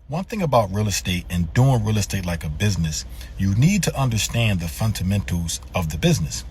One thing about real estate and doing real estate like a business, you need to understand the fundamentals of the business.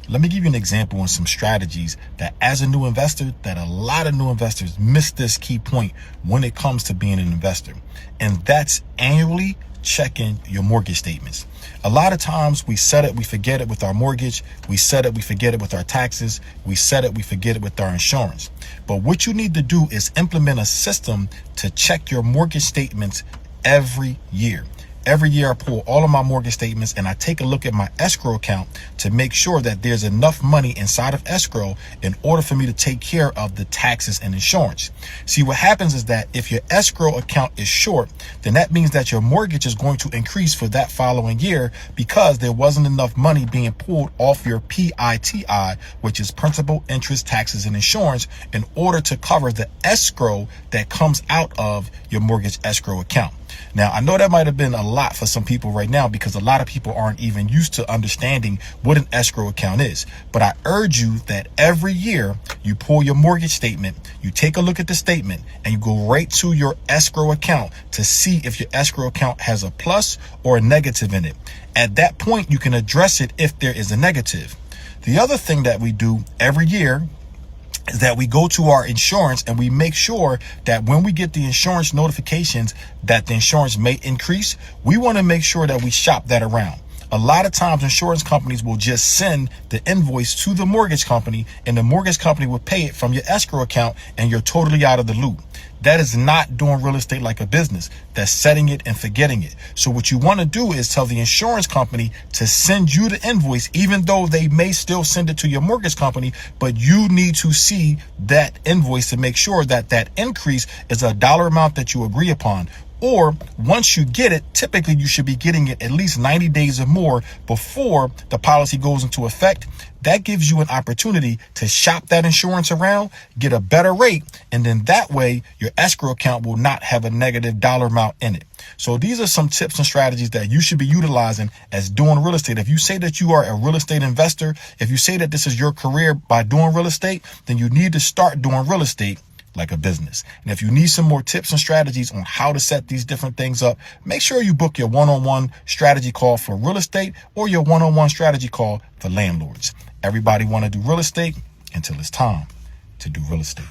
Let me give you an example on some strategies that as a new investor, that a lot of new investors miss this key point when it comes to being an investor. And that's annually checking your mortgage statements. A lot of times we set it, we forget it with our mortgage. We set it, we forget it with our taxes. We set it, we forget it with our insurance. But what you need to do is implement a system to check your mortgage statements every year. Every year I pull all of my mortgage statements and I take a look at my escrow account to make sure that there's enough money inside of escrow in order for me to take care of the taxes and insurance. See, what happens is that if your escrow account is short, then that means that your mortgage is going to increase for that following year because there wasn't enough money being pulled off your PITI, which is principal, interest, taxes, and insurance, in order to cover the escrow that comes out of your mortgage escrow account. Now, I know that might have been a lot for some people right now because a lot of people aren't even used to understanding what an escrow account is. But I urge you that every year you pull your mortgage statement, you take a look at the statement, and you go right to your escrow account to see if your escrow account has a plus or a negative in it. At that point, you can address it if there is a negative. The other thing that we do every year is that we go to our insurance and we make sure that when we get the insurance notifications that the insurance may increase, we want to make sure that we shop that around. A lot of times insurance companies will just send the invoice to the mortgage company and the mortgage company will pay it from your escrow account and you're totally out of the loop. That is not doing real estate like a business. That's setting it and forgetting it. So what you want to do is tell the insurance company to send you the invoice, even though they may still send it to your mortgage company, but you need to see that invoice to make sure that that increase is a dollar amount that you agree upon. Or once you get it, typically you should be getting it at least 90 days or more before the policy goes into effect. That gives you an opportunity to shop that insurance around, get a better rate, and then that way your escrow account will not have a negative dollar amount in it. So these are some tips and strategies that you should be utilizing as doing real estate. If you say that you are a real estate investor, if you say that this is your career by doing real estate, then you need to start doing real estate like a business. And if you need some more tips and strategies on how to set these different things up, make sure you book your one-on-one strategy call for real estate or your one-on-one strategy call for landlords. Everybody want to do real estate until it's time to do real estate.